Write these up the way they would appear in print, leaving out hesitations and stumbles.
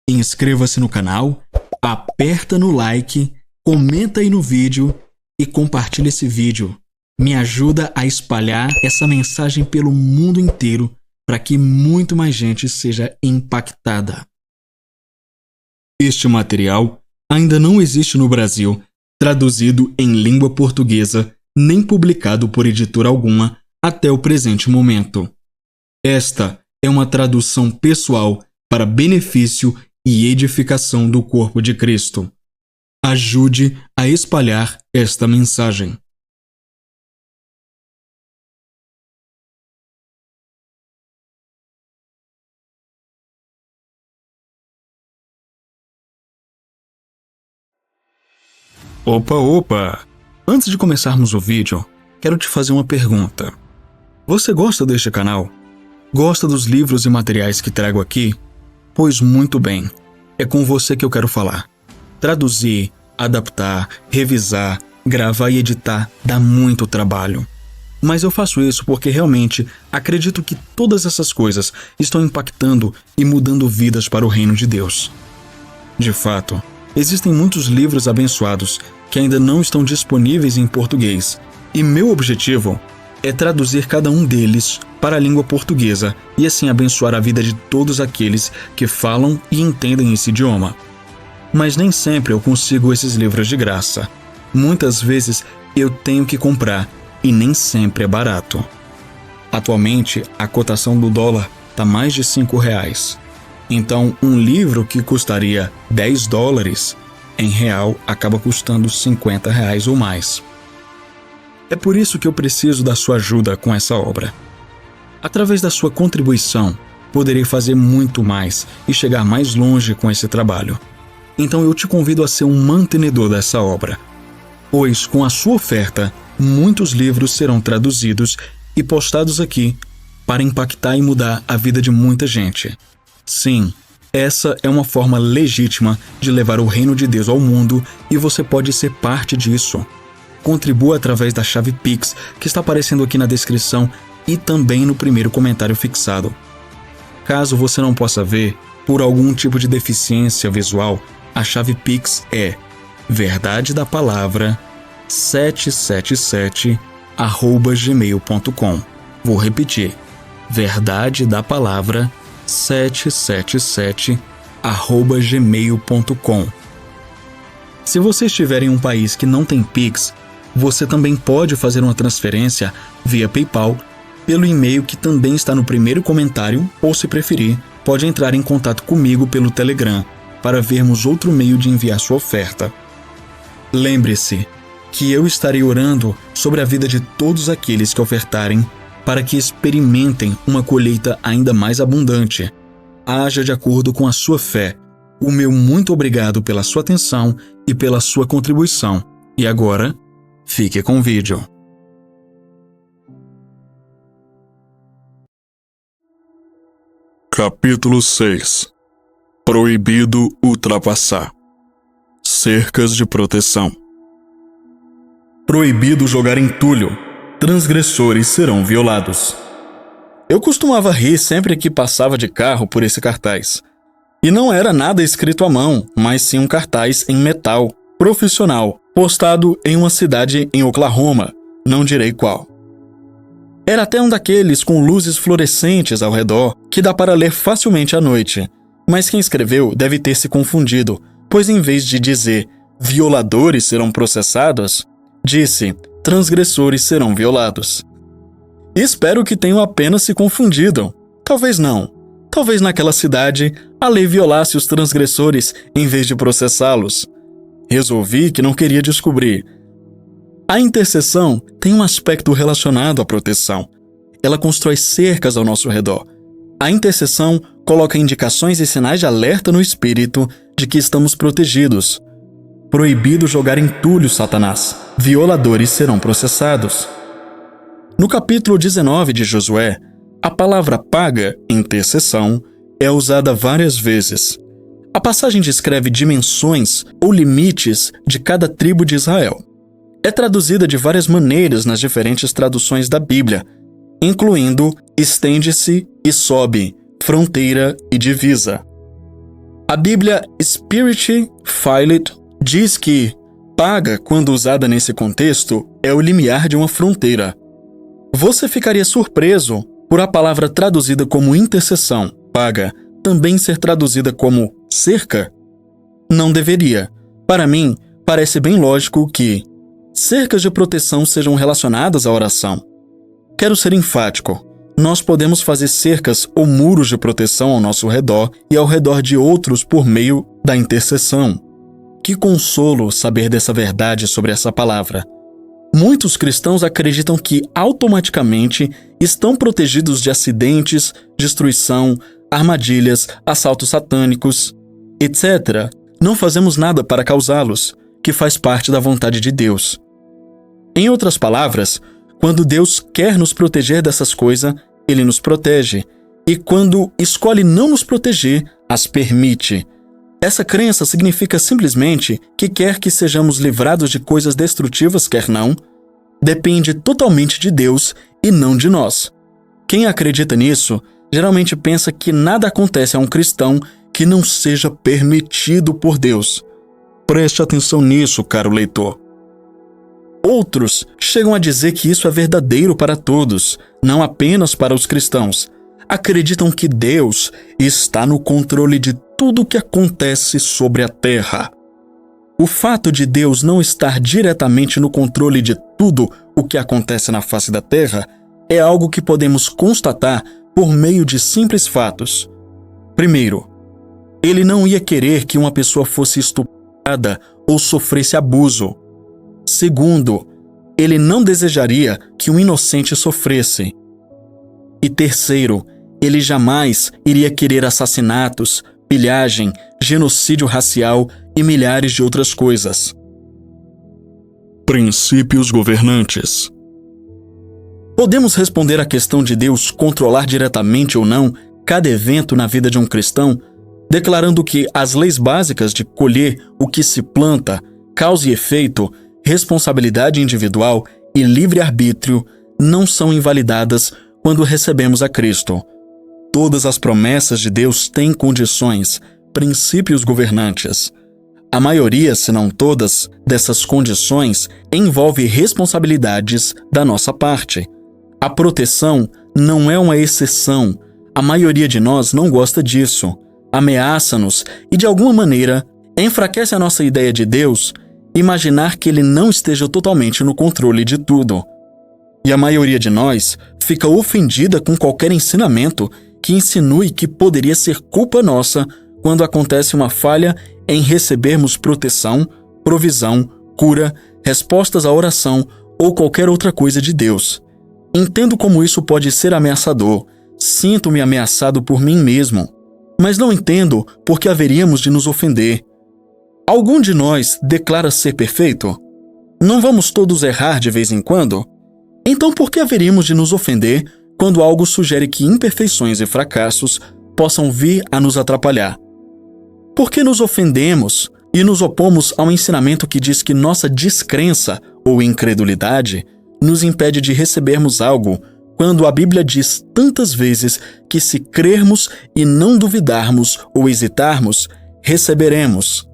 inscreva-se no canal, aperta no like, comenta aí no vídeo e compartilha esse vídeo. Me ajuda a espalhar essa mensagem pelo mundo inteiro para que muito mais gente seja impactada. Este material ainda não existe no Brasil, traduzido em língua portuguesa, nem publicado por editora alguma até o presente momento. Esta é uma tradução pessoal para benefício e edificação do corpo de Cristo. Ajude a espalhar esta mensagem. Opa! Antes de começarmos o vídeo, quero te fazer uma pergunta. Você gosta deste canal? Gosta dos livros e materiais que trago aqui? Pois muito bem, é com você que eu quero falar. Traduzir, adaptar, revisar, gravar e editar dá muito trabalho. Mas eu faço isso porque realmente acredito que todas essas coisas estão impactando e mudando vidas para o reino de Deus. De fato, existem muitos livros abençoados que ainda não estão disponíveis em português, e meu objetivo é traduzir cada um deles para a língua portuguesa e assim abençoar a vida de todos aqueles que falam e entendem esse idioma. Mas nem sempre eu consigo esses livros de graça. Muitas vezes eu tenho que comprar e nem sempre é barato. Atualmente, a cotação do dólar está mais de R$5. Então, um livro que custaria $10, em real, acaba custando R$50 ou mais. É por isso que eu preciso da sua ajuda com essa obra. Através da sua contribuição, poderei fazer muito mais e chegar mais longe com esse trabalho. Então eu te convido a ser um mantenedor dessa obra, pois com a sua oferta, muitos livros serão traduzidos e postados aqui para impactar e mudar a vida de muita gente. Sim, essa é uma forma legítima de levar o reino de Deus ao mundo e você pode ser parte disso. Contribua através da chave Pix que está aparecendo aqui na descrição e também no primeiro comentário fixado. Caso você não possa ver, por algum tipo de deficiência visual, a chave Pix é verdadedapalavra777@gmail.com. Vou repetir, verdadedapalavra777@gmail.com. Se você estiver em um país que não tem Pix, você também pode fazer uma transferência via PayPal pelo e-mail que também está no primeiro comentário, ou se preferir, pode entrar em contato comigo pelo Telegram para vermos outro meio de enviar sua oferta. Lembre-se que eu estarei orando sobre a vida de todos aqueles que ofertarem para que experimentem uma colheita ainda mais abundante. Haja de acordo com a sua fé. O meu muito obrigado pela sua atenção e pela sua contribuição. E agora, fique com o vídeo. Capítulo 6. Proibido ultrapassar. Cercas de proteção. Proibido jogar entulho. Transgressores serão violados. Eu costumava rir sempre que passava de carro por esse cartaz. E não era nada escrito à mão, mas sim um cartaz em metal, profissional, postado em uma cidade em Oklahoma, não direi qual. Era até um daqueles com luzes fluorescentes ao redor, que dá para ler facilmente à noite. Mas quem escreveu deve ter se confundido, pois em vez de dizer violadores serão processados, disse transgressores serão violados. Espero que tenham apenas se confundido. Talvez não. Talvez naquela cidade a lei violasse os transgressores em vez de processá-los. Resolvi que não queria descobrir. A intercessão tem um aspecto relacionado à proteção. Ela constrói cercas ao nosso redor. A intercessão coloca indicações e sinais de alerta no espírito de que estamos protegidos. Proibido jogar entulho, Satanás. Violadores serão processados. No capítulo 19 de Josué, a palavra paga, intercessão, é usada várias vezes. A passagem descreve dimensões ou limites de cada tribo de Israel. É traduzida de várias maneiras nas diferentes traduções da Bíblia, incluindo estende-se e sobe, fronteira e divisa. A Bíblia Spirit Filed diz que paga, quando usada nesse contexto, é o limiar de uma fronteira. Você ficaria surpreso por a palavra traduzida como intercessão, paga, também ser traduzida como cerca? Não deveria. Para mim, parece bem lógico que cercas de proteção sejam relacionadas à oração. Quero ser enfático. Nós podemos fazer cercas ou muros de proteção ao nosso redor e ao redor de outros por meio da intercessão. Que consolo saber dessa verdade sobre essa palavra. Muitos cristãos acreditam que automaticamente estão protegidos de acidentes, destruição, armadilhas, assaltos satânicos, etc. Não fazemos nada para causá-los, que faz parte da vontade de Deus. Em outras palavras, quando Deus quer nos proteger dessas coisas, Ele nos protege. E quando escolhe não nos proteger, as permite. Essa crença significa simplesmente que quer que sejamos livrados de coisas destrutivas, quer não, depende totalmente de Deus e não de nós. Quem acredita nisso, geralmente pensa que nada acontece a um cristão que não seja permitido por Deus. Preste atenção nisso, caro leitor. Outros chegam a dizer que isso é verdadeiro para todos, não apenas para os cristãos. Acreditam que Deus está no controle de tudo o que acontece sobre a terra. O fato de Deus não estar diretamente no controle de tudo o que acontece na face da terra é algo que podemos constatar por meio de simples fatos. Primeiro, Ele não ia querer que uma pessoa fosse estuprada ou sofresse abuso. Segundo, Ele não desejaria que um inocente sofresse. E terceiro, Ele jamais iria querer assassinatos, pilhagem, genocídio racial e milhares de outras coisas. Princípios governantes. Podemos responder à questão de Deus controlar diretamente ou não cada evento na vida de um cristão, declarando que as leis básicas de colher o que se planta, causa e efeito, responsabilidade individual e livre-arbítrio não são invalidadas quando recebemos a Cristo. Todas as promessas de Deus têm condições, princípios governantes. A maioria, se não todas, dessas condições envolve responsabilidades da nossa parte. A proteção não é uma exceção. A maioria de nós não gosta disso. Ameaça-nos e, de alguma maneira, enfraquece a nossa ideia de Deus imaginar que Ele não esteja totalmente no controle de tudo. E a maioria de nós fica ofendida com qualquer ensinamento que insinue que poderia ser culpa nossa quando acontece uma falha em recebermos proteção, provisão, cura, respostas à oração ou qualquer outra coisa de Deus. Entendo como isso pode ser ameaçador. Sinto-me ameaçado por mim mesmo. Mas não entendo por que haveríamos de nos ofender. Algum de nós declara ser perfeito? Não vamos todos errar de vez em quando? Então por que haveríamos de nos ofender quando algo sugere que imperfeições e fracassos possam vir a nos atrapalhar? Por que nos ofendemos e nos opomos ao ensinamento que diz que nossa descrença ou incredulidade nos impede de recebermos algo, quando a Bíblia diz tantas vezes que se crermos e não duvidarmos ou hesitarmos, receberemos?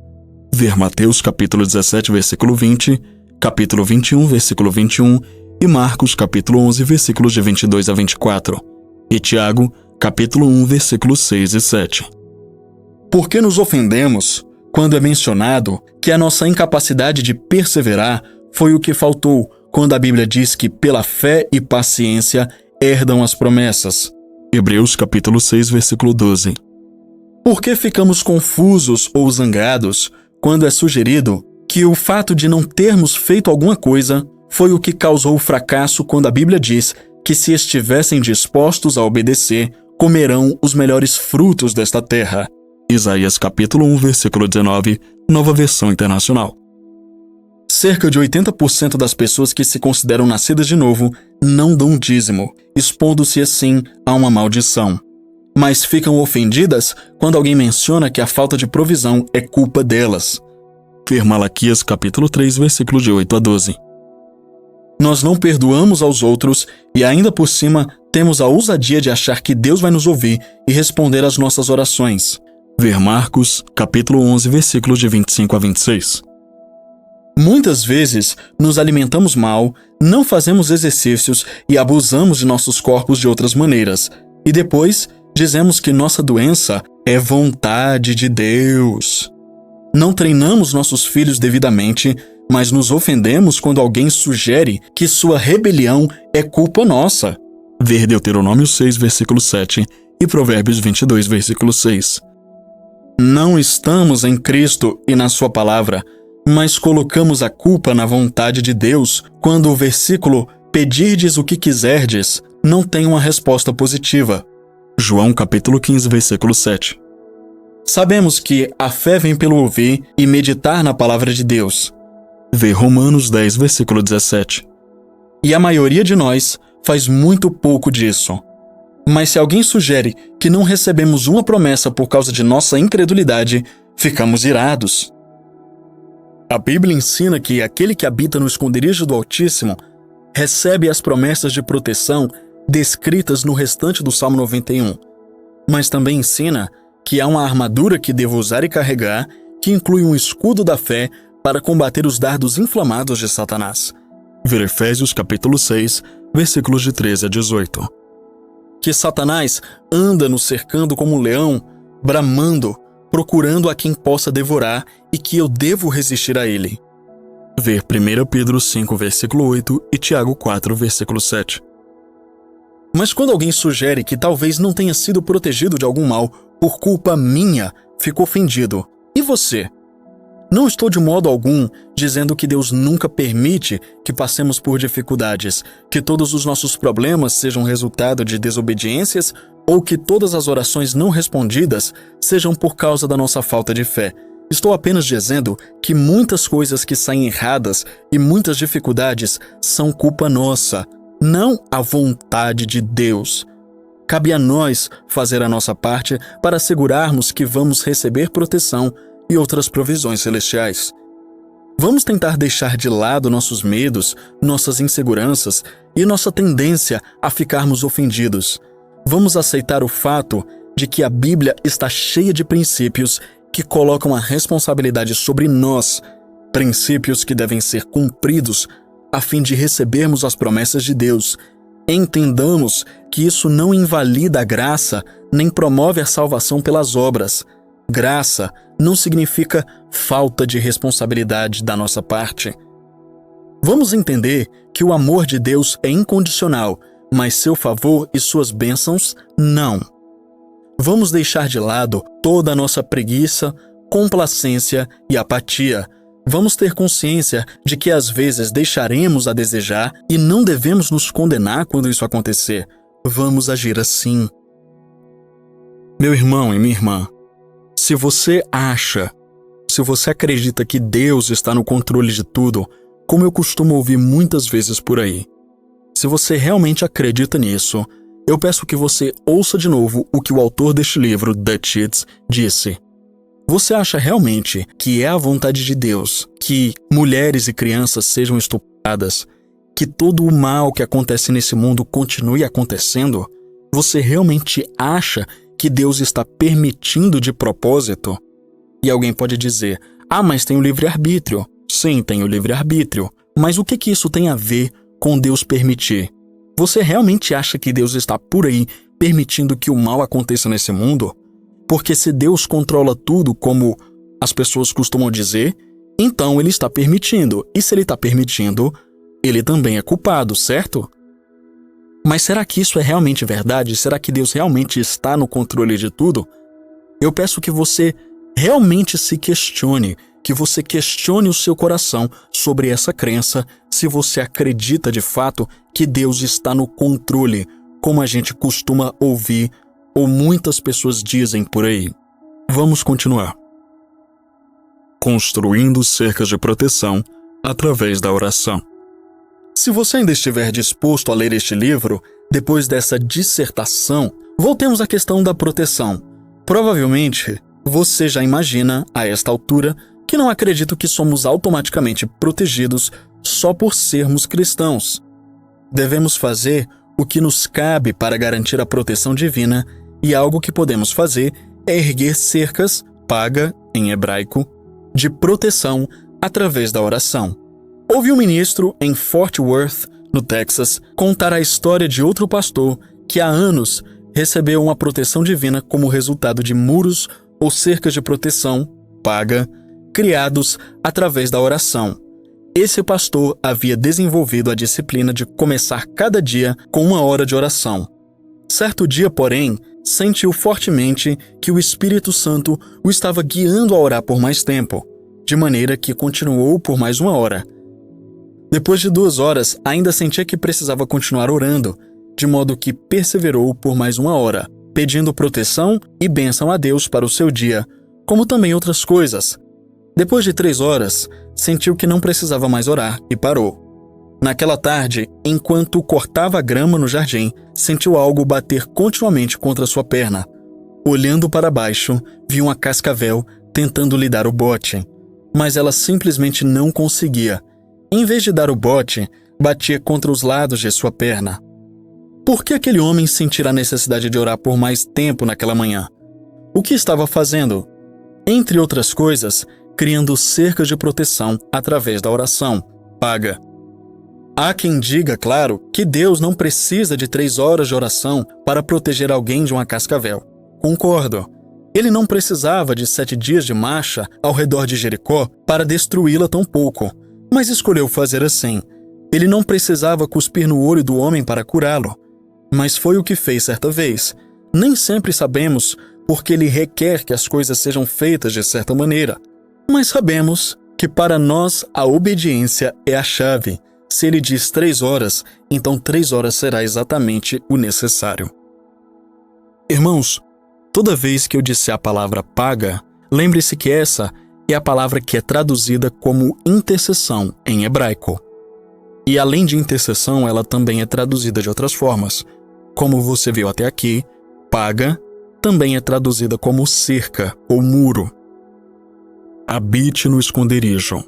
Ver Mateus capítulo 17, versículo 20, capítulo 21, versículo 21 e Marcos capítulo 11, versículos de 22 a 24, e Tiago capítulo 1, versículos 6 e 7. Por que nos ofendemos quando é mencionado que a nossa incapacidade de perseverar foi o que faltou quando a Bíblia diz que pela fé e paciência herdam as promessas? Hebreus capítulo 6, versículo 12. Por que ficamos confusos ou zangados quando é sugerido que o fato de não termos feito alguma coisa foi o que causou o fracasso quando a Bíblia diz que se estivessem dispostos a obedecer, comerão os melhores frutos desta terra? Isaías capítulo 1, versículo 19, Nova Versão Internacional. Cerca de 80% das pessoas que se consideram nascidas de novo não dão dízimo, expondo-se assim a uma maldição. Mas ficam ofendidas quando alguém menciona que a falta de provisão é culpa delas. Ver Malaquias capítulo 3, versículos de 8 a 12. Nós não perdoamos aos outros e ainda por cima temos a ousadia de achar que Deus vai nos ouvir e responder às nossas orações. Ver Marcos, capítulo 11, versículos de 25 a 26. Muitas vezes nos alimentamos mal, não fazemos exercícios e abusamos de nossos corpos de outras maneiras. E depois dizemos que nossa doença é vontade de Deus. Não treinamos nossos filhos devidamente, mas nos ofendemos quando alguém sugere que sua rebelião é culpa nossa. Ver Deuteronômio 6, versículo 7 e Provérbios 22, versículo 6. Não estamos em Cristo e na sua palavra, mas colocamos a culpa na vontade de Deus quando o versículo "pedirdes o que quiserdes" não tem uma resposta positiva. João capítulo 15, versículo 7. Sabemos que a fé vem pelo ouvir e meditar na palavra de Deus. Vê Romanos 10, versículo 17. E a maioria de nós faz muito pouco disso. Mas se alguém sugere que não recebemos uma promessa por causa de nossa incredulidade, ficamos irados. A Bíblia ensina que aquele que habita no esconderijo do Altíssimo recebe as promessas de proteção descritas no restante do Salmo 91. Mas também ensina que há uma armadura que devo usar e carregar, que inclui um escudo da fé para combater os dardos inflamados de Satanás. Ver Efésios capítulo 6, versículos de 13 a 18. Que Satanás anda nos cercando como um leão, bramando, procurando a quem possa devorar e que eu devo resistir a ele. Ver 1 Pedro 5, versículo 8 e Tiago 4, versículo 7. Mas quando alguém sugere que talvez não tenha sido protegido de algum mal por culpa minha, fico ofendido. E você? Não estou de modo algum dizendo que Deus nunca permite que passemos por dificuldades, que todos os nossos problemas sejam resultado de desobediências ou que todas as orações não respondidas sejam por causa da nossa falta de fé. Estou apenas dizendo que muitas coisas que saem erradas e muitas dificuldades são culpa nossa, não a vontade de Deus. Cabe a nós fazer a nossa parte para assegurarmos que vamos receber proteção e outras provisões celestiais. Vamos tentar deixar de lado nossos medos, nossas inseguranças e nossa tendência a ficarmos ofendidos. Vamos aceitar o fato de que a Bíblia está cheia de princípios que colocam a responsabilidade sobre nós, princípios que devem ser cumpridos a fim de recebermos as promessas de Deus. Entendamos que isso não invalida a graça nem promove a salvação pelas obras. Graça não significa falta de responsabilidade da nossa parte. Vamos entender que o amor de Deus é incondicional, mas seu favor e suas bênçãos não. Vamos deixar de lado toda a nossa preguiça, complacência e apatia. Vamos ter consciência de que às vezes deixaremos a desejar e não devemos nos condenar quando isso acontecer. Vamos agir assim. Meu irmão e minha irmã, se você acredita que Deus está no controle de tudo, como eu costumo ouvir muitas vezes por aí, se você realmente acredita nisso, eu peço que você ouça de novo o que o autor deste livro, Dutch Sheets, disse. Você acha realmente que é a vontade de Deus que mulheres e crianças sejam estupradas, que todo o mal que acontece nesse mundo continue acontecendo? Você realmente acha que Deus está permitindo de propósito? E alguém pode dizer, mas tem o livre-arbítrio. Sim, tem o livre-arbítrio. Mas o que isso tem a ver com Deus permitir? Você realmente acha que Deus está por aí permitindo que o mal aconteça nesse mundo? Porque se Deus controla tudo, como as pessoas costumam dizer, então Ele está permitindo. E se Ele está permitindo, Ele também é culpado, certo? Mas será que isso é realmente verdade? Será que Deus realmente está no controle de tudo? Eu peço que você realmente se questione, que você questione o seu coração sobre essa crença, se você acredita de fato que Deus está no controle, como a gente costuma ouvir ou muitas pessoas dizem por aí. Vamos continuar. Construindo cercas de proteção através da oração. Se você ainda estiver disposto a ler este livro, depois dessa dissertação, voltemos à questão da proteção. Provavelmente, você já imagina, a esta altura, que não acredito que somos automaticamente protegidos só por sermos cristãos. Devemos fazer o que nos cabe para garantir a proteção divina, e algo que podemos fazer é erguer cercas, paga, em hebraico, de proteção através da oração. Ouvi um ministro em Fort Worth, no Texas, contar a história de outro pastor que há anos recebeu uma proteção divina como resultado de muros ou cercas de proteção, paga, criados através da oração. Esse pastor havia desenvolvido a disciplina de começar cada dia com 1 hora de oração. Certo dia, porém, sentiu fortemente que o Espírito Santo o estava guiando a orar por mais tempo, de maneira que continuou por mais 1 hora. Depois de 2 horas, ainda sentia que precisava continuar orando, de modo que perseverou por mais 1 hora, pedindo proteção e bênção a Deus para o seu dia, como também outras coisas. Depois de 3 horas, sentiu que não precisava mais orar e parou. Naquela tarde, enquanto cortava a grama no jardim, sentiu algo bater continuamente contra sua perna. Olhando para baixo, viu uma cascavel tentando lhe dar o bote, mas ela simplesmente não conseguia. Em vez de dar o bote, batia contra os lados de sua perna. Por que aquele homem sentirá a necessidade de orar por mais tempo naquela manhã? O que estava fazendo? Entre outras coisas, criando cercas de proteção através da oração, paga. Há quem diga, claro, que Deus não precisa de 3 horas de oração para proteger alguém de uma cascavel. Concordo. Ele não precisava de 7 dias de marcha ao redor de Jericó para destruí-la tão pouco, mas escolheu fazer assim. Ele não precisava cuspir no olho do homem para curá-lo, mas foi o que fez certa vez. Nem sempre sabemos porque ele requer que as coisas sejam feitas de certa maneira, mas sabemos que para nós a obediência é a chave. Se ele diz 3 horas, então 3 horas será exatamente o necessário. Irmãos, toda vez que eu disser a palavra paga, lembre-se que essa é a palavra que é traduzida como intercessão em hebraico. E além de intercessão, ela também é traduzida de outras formas. Como você viu até aqui, paga também é traduzida como cerca ou muro. Habite no esconderijo.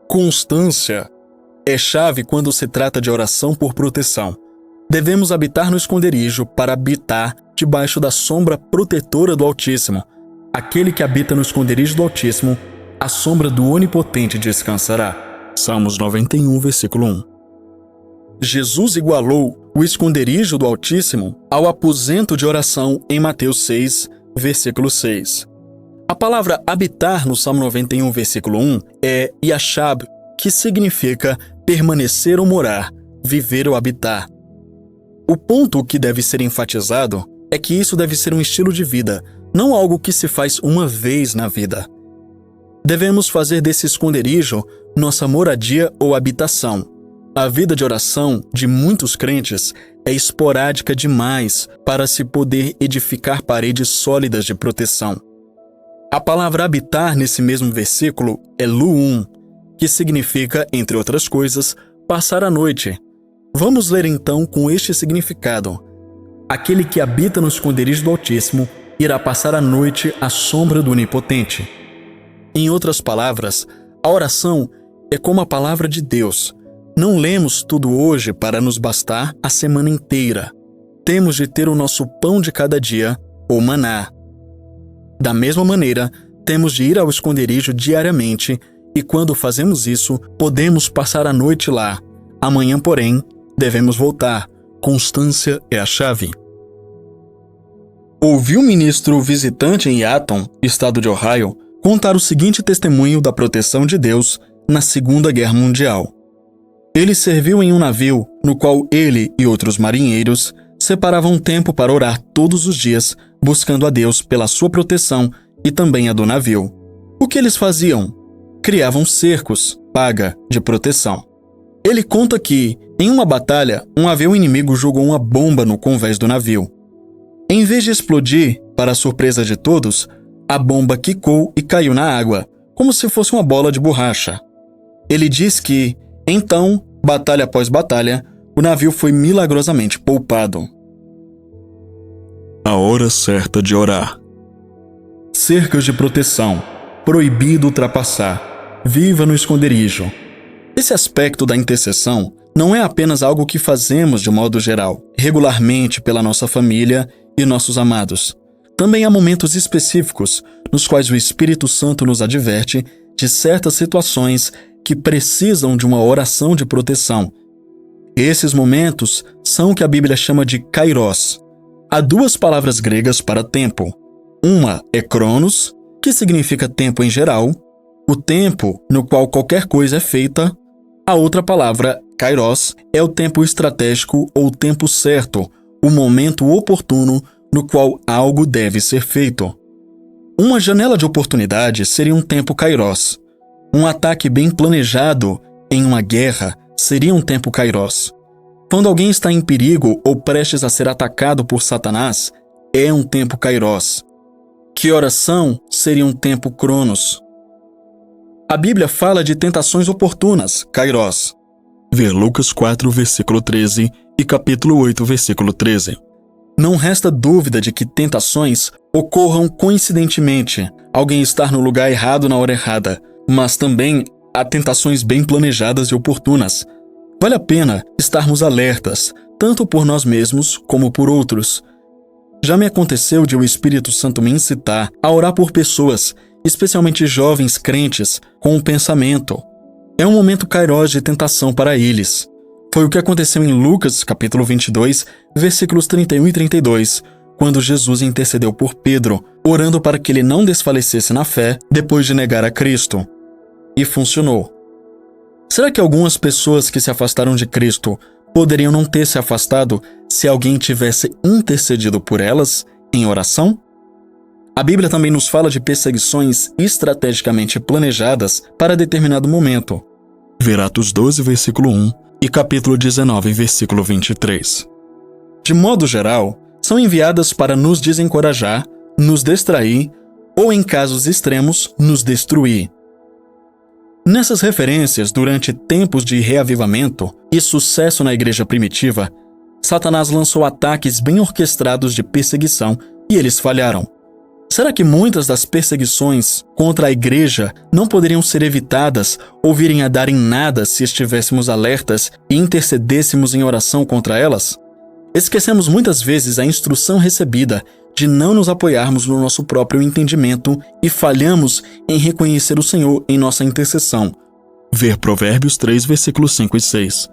Constância é chave quando se trata de oração por proteção. Devemos habitar no esconderijo para habitar debaixo da sombra protetora do Altíssimo. Aquele que habita no esconderijo do Altíssimo, a sombra do Onipotente descansará. Salmos 91, versículo 1. Jesus igualou o esconderijo do Altíssimo ao aposento de oração em Mateus 6, versículo 6. A palavra habitar no Salmo 91, versículo 1 é yashab, que significa permanecer ou morar, viver ou habitar. O ponto que deve ser enfatizado é que isso deve ser um estilo de vida, não algo que se faz uma vez na vida. Devemos fazer desse esconderijo nossa moradia ou habitação. A vida de oração de muitos crentes é esporádica demais para se poder edificar paredes sólidas de proteção. A palavra habitar nesse mesmo versículo é luum, que significa, entre outras coisas, passar a noite. Vamos ler então com este significado. Aquele que habita no esconderijo do Altíssimo irá passar a noite à sombra do Onipotente. Em outras palavras, a oração é como a palavra de Deus. Não lemos tudo hoje para nos bastar a semana inteira. Temos de ter o nosso pão de cada dia, ou maná. Da mesma maneira, temos de ir ao esconderijo diariamente e quando fazemos isso, podemos passar a noite lá. Amanhã, porém, devemos voltar. Constância é a chave. Ouvi um ministro visitante em Eaton, estado de Ohio, contar o seguinte testemunho da proteção de Deus na Segunda Guerra Mundial. Ele serviu em um navio no qual ele e outros marinheiros separavam tempo para orar todos os dias, buscando a Deus pela sua proteção e também a do navio. O que eles faziam? Criavam cercos, paga, de proteção. Ele conta que, em uma batalha, um avião inimigo jogou uma bomba no convés do navio. Em vez de explodir, para a surpresa de todos, a bomba quicou e caiu na água, como se fosse uma bola de borracha. Ele diz que, então, batalha após batalha, o navio foi milagrosamente poupado. A hora certa de orar. Cercas de proteção. Proibido ultrapassar. Viva no esconderijo. Esse aspecto da intercessão não é apenas algo que fazemos de modo geral, regularmente pela nossa família e nossos amados. Também há momentos específicos nos quais o Espírito Santo nos adverte de certas situações que precisam de uma oração de proteção. Esses momentos são o que a Bíblia chama de kairos. Há duas palavras gregas para tempo. Uma é kronos, que significa tempo em geral, o tempo no qual qualquer coisa é feita. A outra palavra, kairos, é o tempo estratégico ou tempo certo, o momento oportuno no qual algo deve ser feito. Uma janela de oportunidade seria um tempo kairos. Um ataque bem planejado em uma guerra seria um tempo kairos. Quando alguém está em perigo ou prestes a ser atacado por Satanás, é um tempo kairos. Que oração seria um tempo cronos. A Bíblia fala de tentações oportunas, kairos. Ver Lucas 4, versículo 13 e capítulo 8, versículo 13. Não resta dúvida de que tentações ocorram coincidentemente, alguém estar no lugar errado na hora errada, mas também há tentações bem planejadas e oportunas. Vale a pena estarmos alertas, tanto por nós mesmos como por outros. Já me aconteceu de o Espírito Santo me incitar a orar por pessoas, especialmente jovens crentes, com o pensamento: é um momento kairos de tentação para eles. Foi o que aconteceu em Lucas, capítulo 22, versículos 31 e 32, quando Jesus intercedeu por Pedro, orando para que ele não desfalecesse na fé depois de negar a Cristo. E funcionou. Será que algumas pessoas que se afastaram de Cristo poderiam não ter se afastado se alguém tivesse intercedido por elas em oração? A Bíblia também nos fala de perseguições estrategicamente planejadas para determinado momento. Ver Atos 12, versículo 1 e capítulo 19, versículo 23. De modo geral, são enviadas para nos desencorajar, nos distrair ou, em casos extremos, nos destruir. Nessas referências, durante tempos de reavivamento e sucesso na igreja primitiva, Satanás lançou ataques bem orquestrados de perseguição e eles falharam. Será que muitas das perseguições contra a igreja não poderiam ser evitadas ou virem a dar em nada se estivéssemos alertas e intercedêssemos em oração contra elas? Esquecemos muitas vezes a instrução recebida de não nos apoiarmos no nosso próprio entendimento e falhamos em reconhecer o Senhor em nossa intercessão. Ver Provérbios 3, versículos 5 e 6.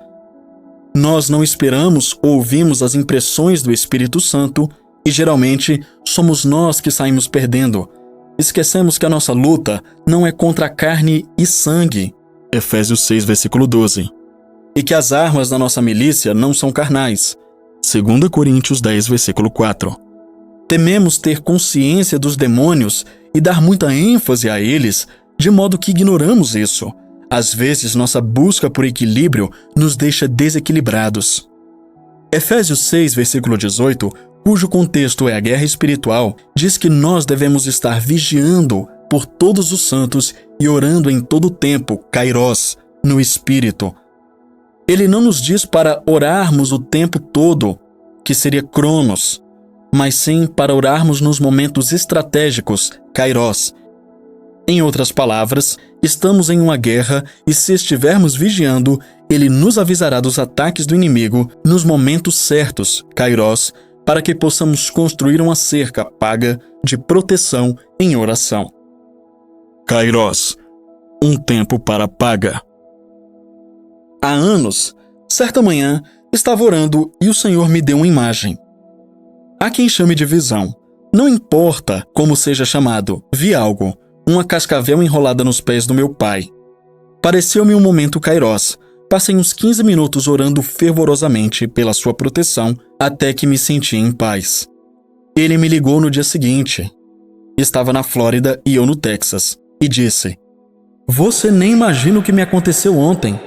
Nós não esperamos ou ouvimos as impressões do Espírito Santo e geralmente somos nós que saímos perdendo. Esquecemos que a nossa luta não é contra carne e sangue. Efésios 6, versículo 12. E que as armas da nossa milícia não são carnais. 2 Coríntios 10, versículo 4. Tememos ter consciência dos demônios e dar muita ênfase a eles, de modo que ignoramos isso. Às vezes, nossa busca por equilíbrio nos deixa desequilibrados. Efésios 6, versículo 18, cujo contexto é a guerra espiritual, diz que nós devemos estar vigiando por todos os santos e orando em todo o tempo, kairos, no Espírito. Ele não nos diz para orarmos o tempo todo, que seria cronos, mas sim para orarmos nos momentos estratégicos, kairos. Em outras palavras, estamos em uma guerra e se estivermos vigiando, ele nos avisará dos ataques do inimigo nos momentos certos, kairos, para que possamos construir uma cerca paga de proteção em oração. Kairos, um tempo para paga. Há anos, certa manhã, estava orando e o Senhor me deu uma imagem. Há quem chame de visão. Não importa como seja chamado, vi algo, uma cascavel enrolada nos pés do meu pai. Pareceu-me um momento kairos. Passei uns 15 minutos orando fervorosamente pela sua proteção até que me senti em paz. Ele me ligou no dia seguinte. Estava na Flórida e eu no Texas, e disse: "Você nem imagina o que me aconteceu ontem.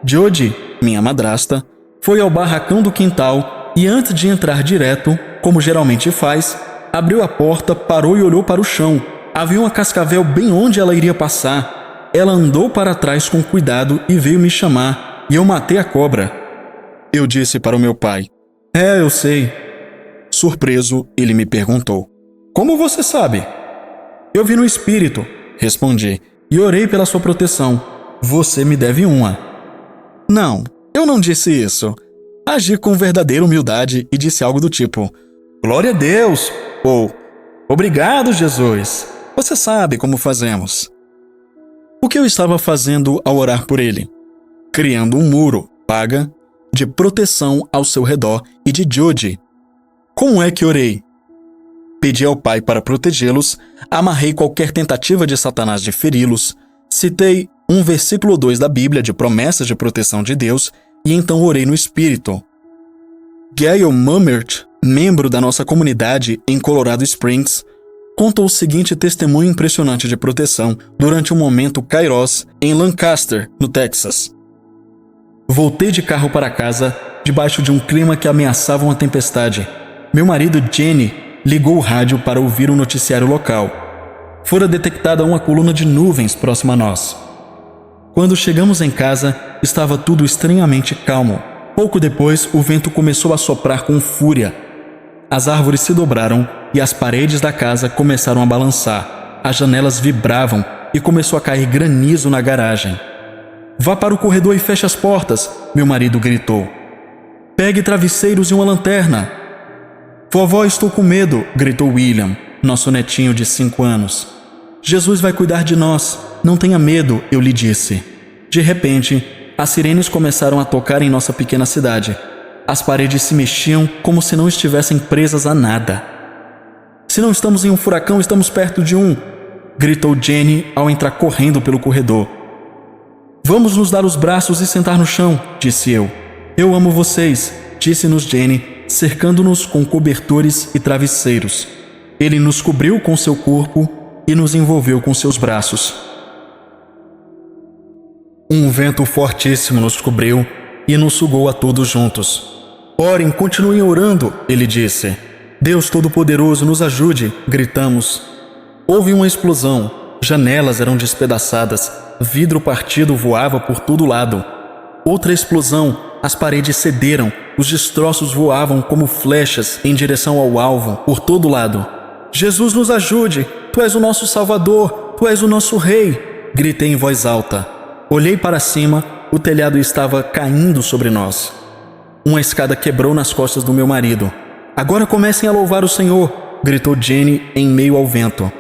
Jody, minha madrasta, foi ao barracão do quintal e antes de entrar direto, como geralmente faz, abriu a porta, parou e olhou para o chão. Havia uma cascavel bem onde ela iria passar. Ela andou para trás com cuidado e veio me chamar, e eu matei a cobra." Eu disse para o meu pai: eu sei." Surpreso, ele me perguntou: "Como você sabe?" "Eu vi no espírito", respondi, "e orei pela sua proteção. Você me deve uma." Não, eu não disse isso. Agi com verdadeira humildade e disse algo do tipo: "Glória a Deus!" ou Obrigado, Jesus. Você sabe como fazemos. O que eu estava fazendo ao orar por ele? Criando um muro, paga, de proteção ao seu redor e de Jude. Como é que orei? Pedi ao Pai para protegê-los, amarrei qualquer tentativa de Satanás de feri-los, citei um versículo 2 da Bíblia de promessas de proteção de Deus e então orei no Espírito. Gail Mummert, membro da nossa comunidade em Colorado Springs, contou o seguinte testemunho impressionante de proteção durante um momento Kairos em Lancaster, no Texas. Voltei de carro para casa, debaixo de um clima que ameaçava uma tempestade. Meu marido, Jenny, ligou o rádio para ouvir o noticiário local. Fora detectada uma coluna de nuvens próxima a nós. Quando chegamos em casa, estava tudo estranhamente calmo. Pouco depois, o vento começou a soprar com fúria. As árvores se dobraram e as paredes da casa começaram a balançar. As janelas vibravam e começou a cair granizo na garagem. Vá para o corredor e feche as portas, meu marido gritou. Pegue travesseiros e uma lanterna. Vovó, estou com medo, gritou William, nosso netinho de 5 anos. Jesus vai cuidar de nós. Não tenha medo, eu lhe disse. De repente, as sirenes começaram a tocar em nossa pequena cidade. As paredes se mexiam como se não estivessem presas a nada. Se não estamos em um furacão, estamos perto de um, gritou Jenny ao entrar correndo pelo corredor. Vamos nos dar os braços e sentar no chão, disse eu. Eu amo vocês, disse-nos Jenny, cercando-nos com cobertores e travesseiros. Ele nos cobriu com seu corpo e nos envolveu com seus braços. Um vento fortíssimo nos cobriu e nos sugou a todos juntos. Orem, continuem orando, ele disse. Deus Todo-Poderoso nos ajude, gritamos. Houve uma explosão, janelas eram despedaçadas, vidro partido voava por todo lado. Outra explosão, as paredes cederam, os destroços voavam como flechas em direção ao alvo, por todo lado. Jesus nos ajude, tu és o nosso Salvador, tu és o nosso Rei, gritei em voz alta. Olhei para cima, o telhado estava caindo sobre nós. Uma escada quebrou nas costas do meu marido. Agora comecem a louvar o Senhor, gritou Jenny em meio ao vento.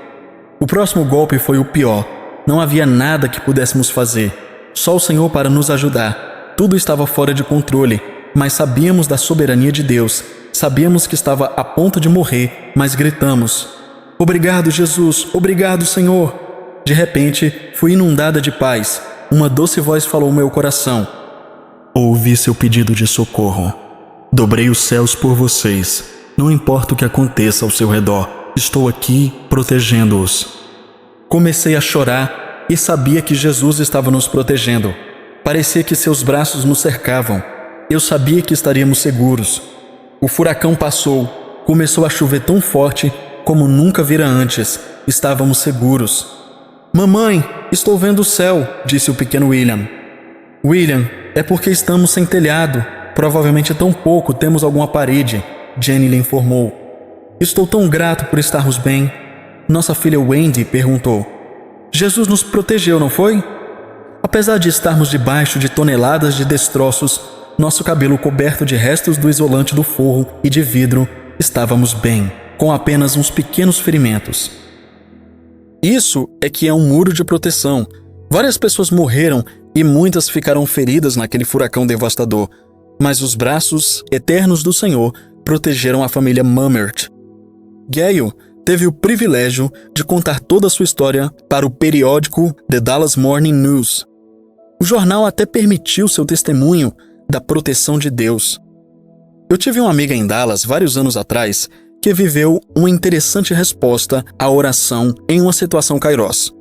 O próximo golpe foi o pior. Não havia nada que pudéssemos fazer. Só o Senhor para nos ajudar. Tudo estava fora de controle, mas sabíamos da soberania de Deus. Sabíamos que estava a ponto de morrer, mas gritamos. Obrigado, Jesus! Obrigado, Senhor! De repente, fui inundada de paz. Uma doce voz falou ao meu coração. Ouvi seu pedido de socorro. Dobrei os céus por vocês. Não importa o que aconteça ao seu redor, estou aqui protegendo-os. Comecei a chorar e sabia que Jesus estava nos protegendo. Parecia que seus braços nos cercavam. Eu sabia que estaríamos seguros. O furacão passou. Começou a chover tão forte como nunca vira antes. Estávamos seguros. Mamãe, estou vendo o céu, disse o pequeno William. William, é porque estamos sem telhado. Provavelmente tão pouco temos alguma parede, Jenny lhe informou. Estou tão grato por estarmos bem. Nossa filha Wendy perguntou. Jesus nos protegeu, não foi? Apesar de estarmos debaixo de toneladas de destroços, nosso cabelo coberto de restos do isolante do forro e de vidro, estávamos bem, com apenas uns pequenos ferimentos. Isso é que é um muro de proteção. Várias pessoas morreram e muitas ficaram feridas naquele furacão devastador, mas os braços eternos do Senhor protegeram a família Mummert. Gail teve o privilégio de contar toda a sua história para o periódico The Dallas Morning News. O jornal até permitiu seu testemunho da proteção de Deus. Eu tive uma amiga em Dallas vários anos atrás que viveu uma interessante resposta à oração em uma situação Kairos.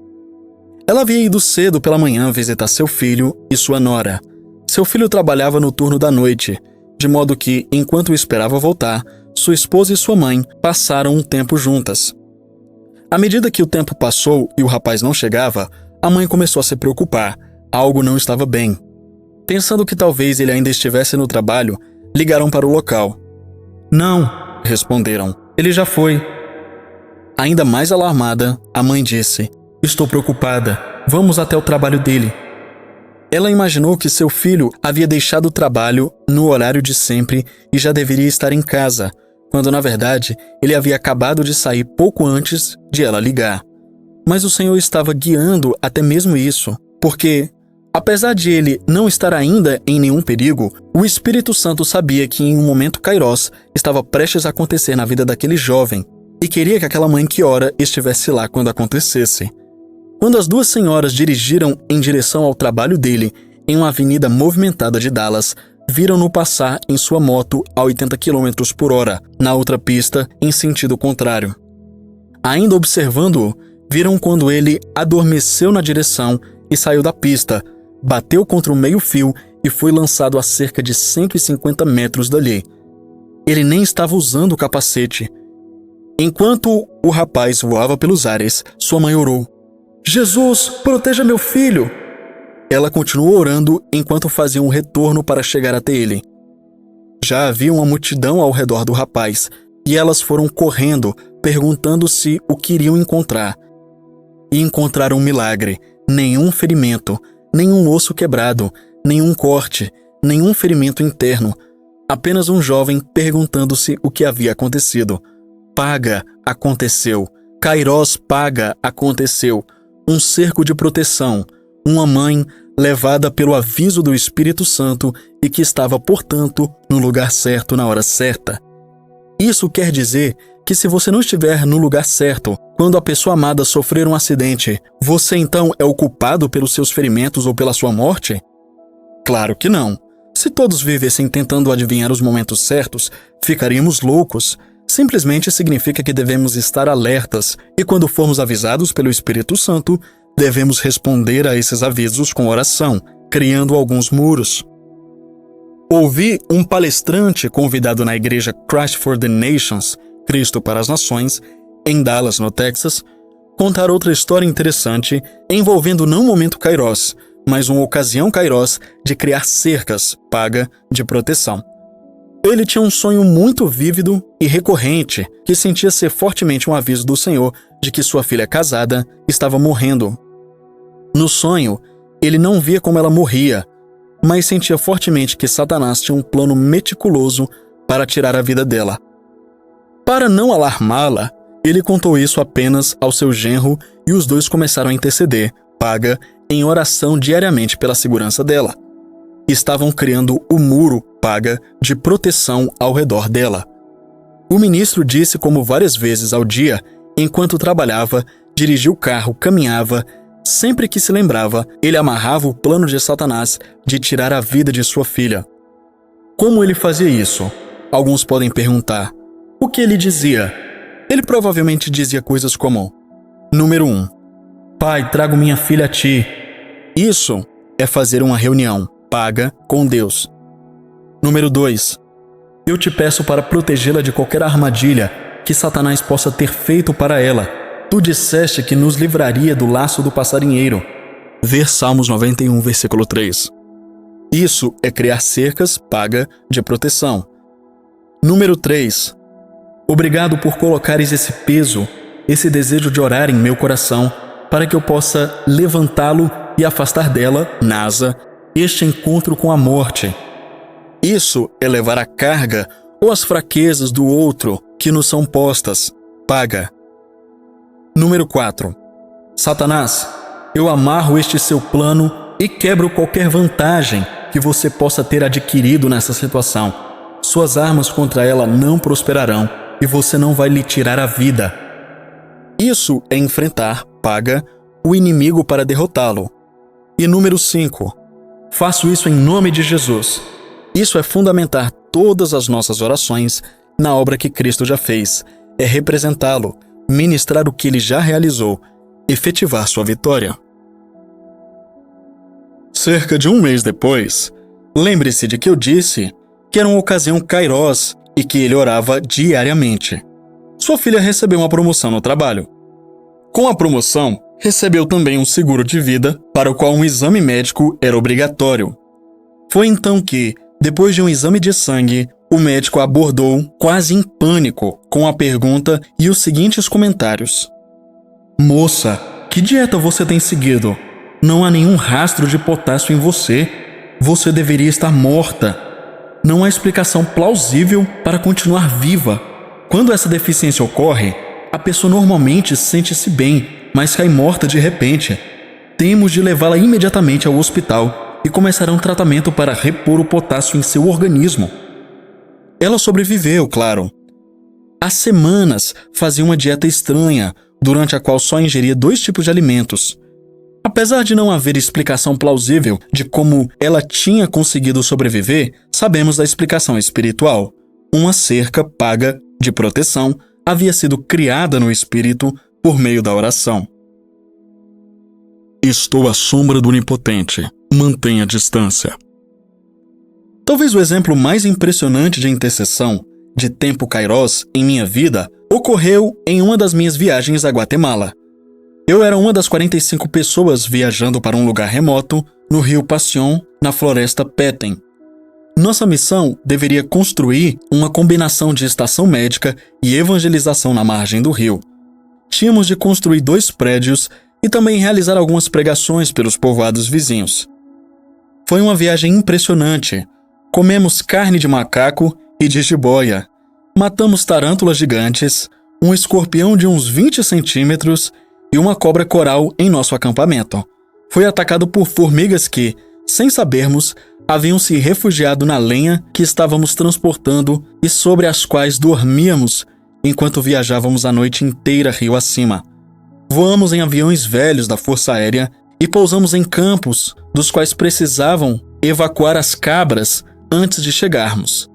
Ela havia ido cedo pela manhã visitar seu filho e sua nora. Seu filho trabalhava no turno da noite, de modo que, enquanto esperava voltar, sua esposa e sua mãe passaram um tempo juntas. À medida que o tempo passou e o rapaz não chegava, a mãe começou a se preocupar. Algo não estava bem. Pensando que talvez ele ainda estivesse no trabalho, ligaram para o local. Não, responderam. Ele já foi. Ainda mais alarmada, a mãe disse: estou preocupada. Vamos até o trabalho dele. Ela imaginou que seu filho havia deixado o trabalho no horário de sempre e já deveria estar em casa, quando na verdade ele havia acabado de sair pouco antes de ela ligar. Mas o Senhor estava guiando até mesmo isso, porque, apesar de ele não estar ainda em nenhum perigo, o Espírito Santo sabia que em um momento kairós estava prestes a acontecer na vida daquele jovem e queria que aquela mãe que ora estivesse lá quando acontecesse. Quando as duas senhoras dirigiram em direção ao trabalho dele em uma avenida movimentada de Dallas, viram-no passar em sua moto a 80 km por hora, na outra pista, em sentido contrário. Ainda observando-o, viram quando ele adormeceu na direção e saiu da pista, bateu contra o meio-fio e foi lançado a cerca de 150 metros dali. Ele nem estava usando o capacete. Enquanto o rapaz voava pelos ares, sua mãe orou: "Jesus, proteja meu filho!" Ela continuou orando enquanto fazia um retorno para chegar até ele. Já havia uma multidão ao redor do rapaz, e elas foram correndo, perguntando se o queriam encontrar. E encontraram um milagre: nenhum ferimento, nenhum osso quebrado, nenhum corte, nenhum ferimento interno. Apenas um jovem perguntando-se o que havia acontecido. Paga, aconteceu. Kairós paga, aconteceu. Um cerco de proteção. Uma mãe levada pelo aviso do Espírito Santo e que estava, portanto, no lugar certo na hora certa. Isso quer dizer que se você não estiver no lugar certo, quando a pessoa amada sofrer um acidente, você então é o culpado pelos seus ferimentos ou pela sua morte? Claro que não. Se todos vivessem tentando adivinhar os momentos certos, ficaríamos loucos. Simplesmente significa que devemos estar alertas e, quando formos avisados pelo Espírito Santo, devemos responder a esses avisos com oração, criando alguns muros. Ouvi um palestrante convidado na igreja Christ for the Nations, Cristo para as Nações, em Dallas, no Texas, contar outra história interessante envolvendo não um momento kairós, mas uma ocasião kairós de criar cercas, paga, de proteção. Ele tinha um sonho muito vívido e recorrente que sentia ser fortemente um aviso do Senhor de que sua filha casada estava morrendo. No sonho, ele não via como ela morria, mas sentia fortemente que Satanás tinha um plano meticuloso para tirar a vida dela. Para não alarmá-la, ele contou isso apenas ao seu genro e os dois começaram a interceder, paga, em oração diariamente pela segurança dela. Estavam criando o muro, paga, de proteção ao redor dela. O ministro disse como várias vezes ao dia, enquanto trabalhava, dirigia o carro, caminhava, sempre que se lembrava, ele amarrava o plano de Satanás de tirar a vida de sua filha. Como ele fazia isso? Alguns podem perguntar. O que ele dizia? Ele provavelmente dizia coisas como: Número 1. Pai, trago minha filha a ti. Isso é fazer uma reunião, paga, com Deus. Número 2. Eu te peço para protegê-la de qualquer armadilha que Satanás possa ter feito para ela. Tu disseste que nos livraria do laço do passarinheiro. Ver Salmos 91, versículo 3. Isso é criar cercas, paga, de proteção. Número 3. Obrigado por colocares esse peso, esse desejo de orar em meu coração, para que eu possa levantá-lo e afastar dela, Nasa, este encontro com a morte. Isso é levar a carga ou as fraquezas do outro que nos são postas, paga. Número 4. Satanás, eu amarro este seu plano e quebro qualquer vantagem que você possa ter adquirido nessa situação. Suas armas contra ela não prosperarão e você não vai lhe tirar a vida. Isso é enfrentar, paga, o inimigo para derrotá-lo. E número 5. Faço isso em nome de Jesus. Isso é fundamentar todas as nossas orações na obra que Cristo já fez. É representá-lo, ministrar o que ele já realizou, efetivar sua vitória. Cerca de um mês depois, lembre-se de que eu disse que era uma ocasião kairós e que ele orava diariamente. Sua filha recebeu uma promoção no trabalho. Com a promoção, recebeu também um seguro de vida, para o qual um exame médico era obrigatório. Foi então que, depois de um exame de sangue, o médico a abordou, quase em pânico, com a pergunta e os seguintes comentários. Moça, que dieta você tem seguido? Não há nenhum rastro de potássio em você. Você deveria estar morta. Não há explicação plausível para continuar viva. Quando essa deficiência ocorre, a pessoa normalmente sente-se bem, mas cai morta de repente. Temos de levá-la imediatamente ao hospital e começará um tratamento para repor o potássio em seu organismo. Ela sobreviveu, claro. Há semanas fazia uma dieta estranha, durante a qual só ingeria 2 tipos de alimentos. Apesar de não haver explicação plausível de como ela tinha conseguido sobreviver, sabemos da explicação espiritual. Uma cerca paga de proteção havia sido criada no espírito por meio da oração. Estou à sombra do Onipotente. Mantenha a distância. Talvez o exemplo mais impressionante de intercessão, de tempo Kairos, em minha vida, ocorreu em uma das minhas viagens a Guatemala. Eu era uma das 45 pessoas viajando para um lugar remoto, no rio Pasión, na floresta Petén. Nossa missão deveria construir uma combinação de estação médica e evangelização na margem do rio. Tínhamos de construir 2 prédios e também realizar algumas pregações pelos povoados vizinhos. Foi uma viagem impressionante. Comemos carne de macaco e de jiboia. Matamos tarântulas gigantes, um escorpião de uns 20 centímetros e uma cobra coral em nosso acampamento. Foi atacado por formigas que, sem sabermos, haviam se refugiado na lenha que estávamos transportando e sobre as quais dormíamos enquanto viajávamos a noite inteira rio acima. Voamos em aviões velhos da Força Aérea e pousamos em campos dos quais precisavam evacuar as cabras antes de chegarmos.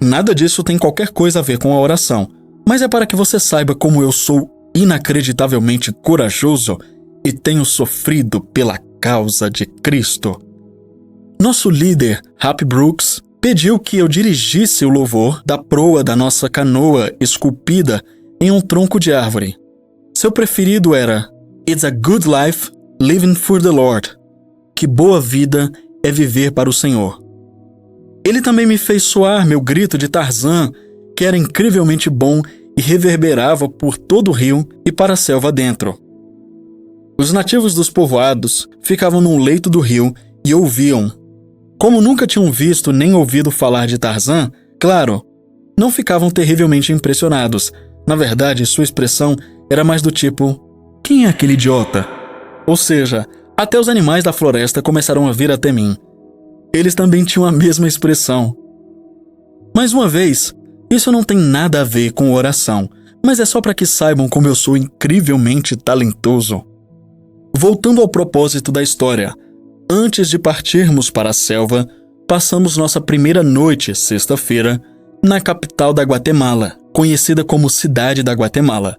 Nada disso tem qualquer coisa a ver com a oração, mas é para que você saiba como eu sou inacreditavelmente corajoso e tenho sofrido pela causa de Cristo. Nosso líder, Happy Brooks, pediu que eu dirigisse o louvor da proa da nossa canoa esculpida em um tronco de árvore. Seu preferido era It's a good life living for the Lord. Que boa vida é viver para o Senhor. Ele também me fez soar meu grito de Tarzan, que era incrivelmente bom e reverberava por todo o rio e para a selva dentro. Os nativos dos povoados ficavam num leito do rio e ouviam. Como nunca tinham visto nem ouvido falar de Tarzan, claro, não ficavam terrivelmente impressionados. Na verdade, sua expressão era mais do tipo, quem é aquele idiota? Ou seja, até os animais da floresta começaram a vir até mim. Eles também tinham a mesma expressão. Mais uma vez, isso não tem nada a ver com oração, mas é só para que saibam como eu sou incrivelmente talentoso. Voltando ao propósito da história, antes de partirmos para a selva, passamos nossa primeira noite, sexta-feira, na capital da Guatemala, conhecida como Cidade da Guatemala.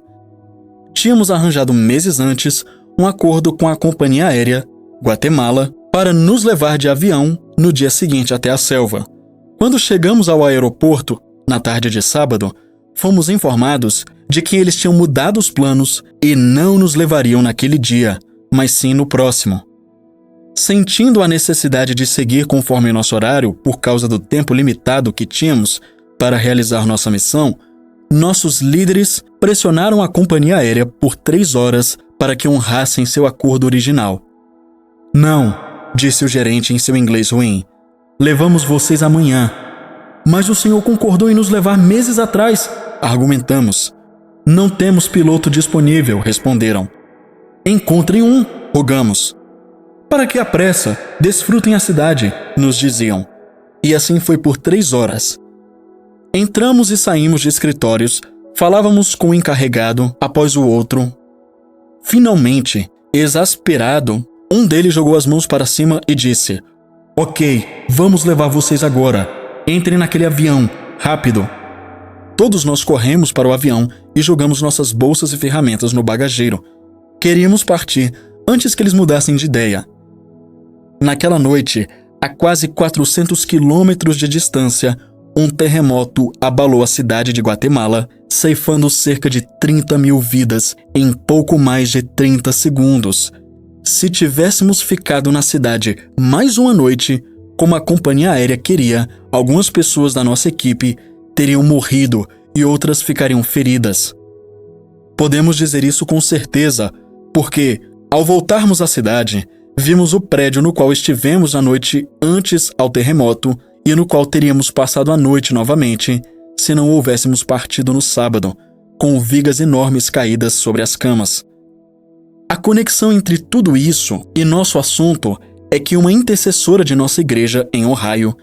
Tínhamos arranjado meses antes um acordo com a companhia aérea Guatemala para nos levar de avião no dia seguinte até a selva. Quando chegamos ao aeroporto, na tarde de sábado, fomos informados de que eles tinham mudado os planos e não nos levariam naquele dia, mas sim no próximo. Sentindo a necessidade de seguir conforme nosso horário por causa do tempo limitado que tínhamos para realizar nossa missão, nossos líderes pressionaram a companhia aérea por 3 horas para que honrassem seu acordo original. Não, disse o gerente em seu inglês ruim. Levamos vocês amanhã. Mas o senhor concordou em nos levar meses atrás, argumentamos. Não temos piloto disponível, responderam. Encontrem um, rogamos. Para que a pressa? Desfrutem a cidade, nos diziam. E assim foi por 3 horas. Entramos e saímos de escritórios, falávamos com o encarregado após o outro. Finalmente, exasperado, um deles jogou as mãos para cima e disse: Ok, vamos levar vocês agora. Entrem naquele avião, rápido. Todos nós corremos para o avião e jogamos nossas bolsas e ferramentas no bagageiro. Queríamos partir antes que eles mudassem de ideia. Naquela noite, a quase 400 quilômetros de distância, um terremoto abalou a cidade de Guatemala, ceifando cerca de 30 mil vidas em pouco mais de 30 segundos. Se tivéssemos ficado na cidade mais uma noite, como a companhia aérea queria, algumas pessoas da nossa equipe teriam morrido e outras ficariam feridas. Podemos dizer isso com certeza, porque, ao voltarmos à cidade, vimos o prédio no qual estivemos na noite antes ao terremoto e no qual teríamos passado a noite novamente, se não houvéssemos partido no sábado, com vigas enormes caídas sobre as camas. A conexão entre tudo isso e nosso assunto é que uma intercessora de nossa igreja em Ohio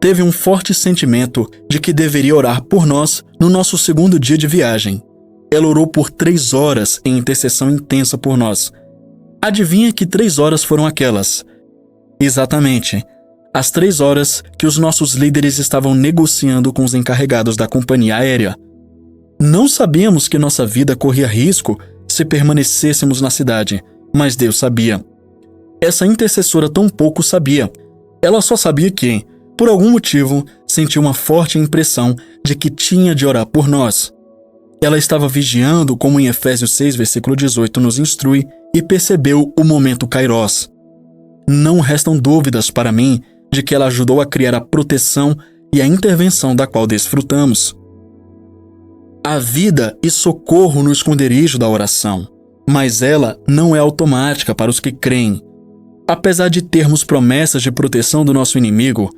teve um forte sentimento de que deveria orar por nós no nosso segundo dia de viagem. Ela orou por 3 horas em intercessão intensa por nós. Adivinha que 3 horas foram aquelas? Exatamente, as 3 horas que os nossos líderes estavam negociando com os encarregados da companhia aérea. Não sabíamos que nossa vida corria risco se permanecêssemos na cidade, mas Deus sabia. Essa intercessora tampouco sabia. Ela só sabia que, por algum motivo, sentiu uma forte impressão de que tinha de orar por nós. Ela estava vigiando, como em Efésios 6, versículo 18 nos instrui, e percebeu o momento Kairós. Não restam dúvidas para mim de que ela ajudou a criar a proteção e a intervenção da qual desfrutamos. Há vida e socorro no esconderijo da oração, mas ela não é automática para os que creem. Apesar de termos promessas de proteção do nosso inimigo,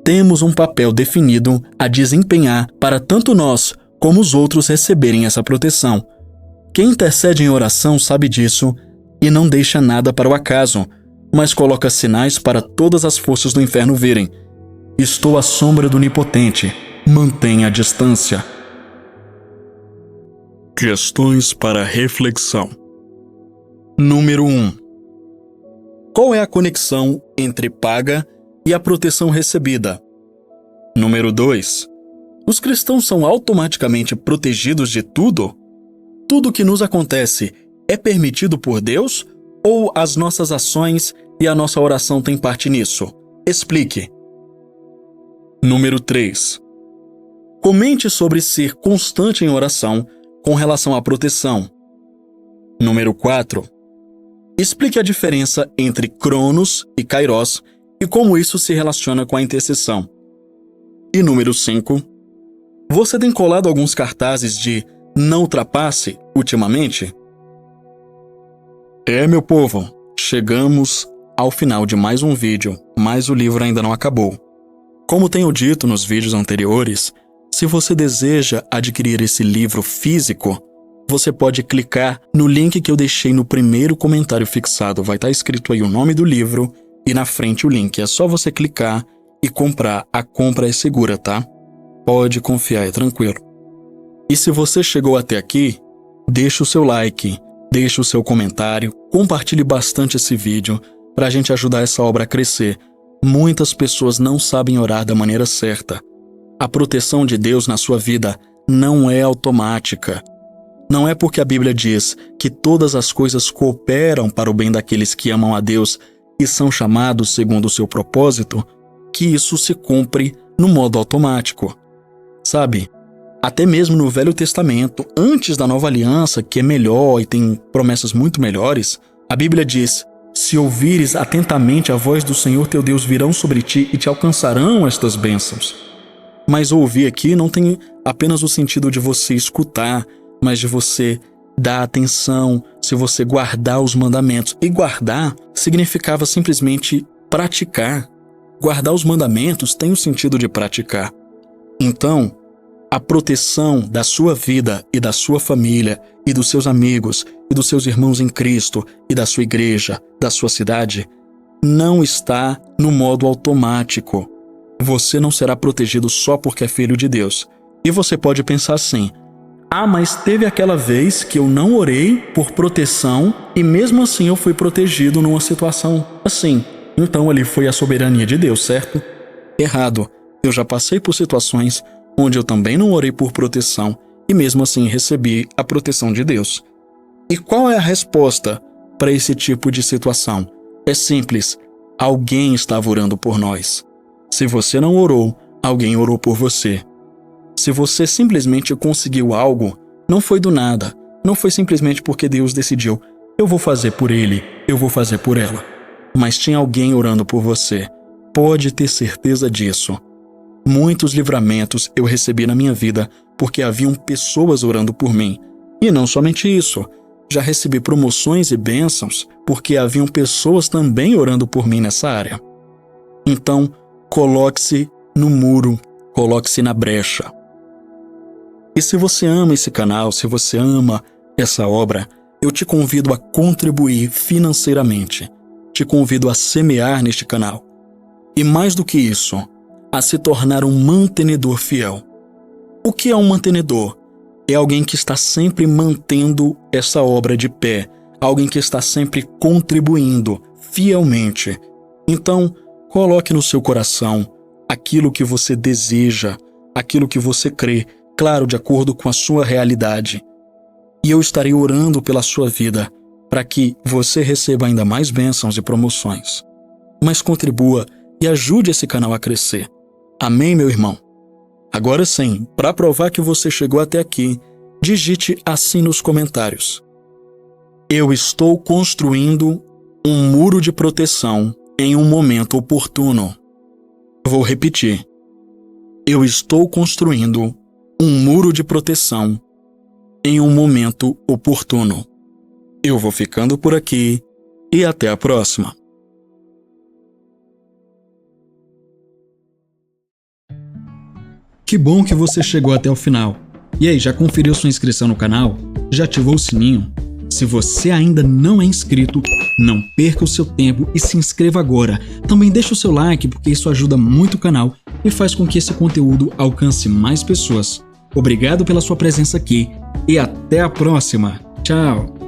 temos um papel definido a desempenhar para tanto nós como os outros receberem essa proteção. Quem intercede em oração sabe disso e não deixa nada para o acaso, mas coloca sinais para todas as forças do inferno verem. Estou à sombra do Onipotente, mantenha a distância. Questões para reflexão. Número 1. Qual é a conexão entre paga e a proteção recebida? Número 2. Os cristãos são automaticamente protegidos de tudo? Tudo que nos acontece é permitido por Deus? Ou as nossas ações e a nossa oração têm parte nisso? Explique. Número 3. Comente sobre ser constante em oração com relação à proteção. Número 4. Explique a diferença entre Cronos e Kairós e como isso se relaciona com a intercessão. E número 5. Você tem colado alguns cartazes de "não ultrapasse" ultimamente? Meu povo, chegamos ao final de mais um vídeo, mas o livro ainda não acabou. Como tenho dito nos vídeos anteriores, se você deseja adquirir esse livro físico, você pode clicar no link que eu deixei no primeiro comentário fixado. Vai estar escrito aí o nome do livro e na frente o link. É só você clicar e comprar. A compra é segura, tá? Pode confiar, é tranquilo. E se você chegou até aqui, deixa o seu like, deixa o seu comentário, compartilhe bastante esse vídeo para a gente ajudar essa obra a crescer. Muitas pessoas não sabem orar da maneira certa. A proteção de Deus na sua vida não é automática. Não é porque a Bíblia diz que todas as coisas cooperam para o bem daqueles que amam a Deus e são chamados segundo o seu propósito, que isso se cumpre no modo automático. Sabe, até mesmo no Velho Testamento, antes da Nova Aliança, que é melhor e tem promessas muito melhores, a Bíblia diz: "Se ouvires atentamente a voz do Senhor teu Deus, virão sobre ti e te alcançarão estas bênçãos." Mas ouvir aqui não tem apenas o sentido de você escutar, mas de você dar atenção, se você guardar os mandamentos. E guardar significava simplesmente praticar. Guardar os mandamentos tem o sentido de praticar. Então, a proteção da sua vida e da sua família e dos seus amigos e dos seus irmãos em Cristo e da sua igreja, da sua cidade, não está no modo automático. Você não será protegido só porque é filho de Deus. E você pode pensar assim: mas teve aquela vez que eu não orei por proteção e mesmo assim eu fui protegido numa situação assim. Então ali foi a soberania de Deus, certo? Errado. Eu já passei por situações onde eu também não orei por proteção e mesmo assim recebi a proteção de Deus. E qual é a resposta para esse tipo de situação? É simples: alguém estava orando por nós. Se você não orou, alguém orou por você. Se você simplesmente conseguiu algo, não foi do nada. Não foi simplesmente porque Deus decidiu: eu vou fazer por ele, eu vou fazer por ela. Mas tinha alguém orando por você. Pode ter certeza disso. Muitos livramentos eu recebi na minha vida porque haviam pessoas orando por mim. E não somente isso. Já recebi promoções e bênçãos porque haviam pessoas também orando por mim nessa área. Então, coloque-se no muro, coloque-se na brecha. E se você ama esse canal, se você ama essa obra, eu te convido a contribuir financeiramente. Te convido a semear neste canal. E mais do que isso, a se tornar um mantenedor fiel. O que é um mantenedor? É alguém que está sempre mantendo essa obra de pé, alguém que está sempre contribuindo fielmente. Então, coloque no seu coração aquilo que você deseja, aquilo que você crê, claro, de acordo com a sua realidade. E eu estarei orando pela sua vida para que você receba ainda mais bênçãos e promoções. Mas contribua e ajude esse canal a crescer. Amém, meu irmão? Agora sim, para provar que você chegou até aqui, digite assim nos comentários: eu estou construindo um muro de proteção em um momento oportuno. Vou repetir. Eu estou construindo um muro de proteção em um momento oportuno. Eu vou ficando por aqui e até a próxima. Que bom que você chegou até o final. E aí, já conferiu sua inscrição no canal? Já ativou o sininho? Se você ainda não é inscrito, não perca o seu tempo e se inscreva agora. Também deixa o seu like, porque isso ajuda muito o canal e faz com que esse conteúdo alcance mais pessoas. Obrigado pela sua presença aqui e até a próxima. Tchau!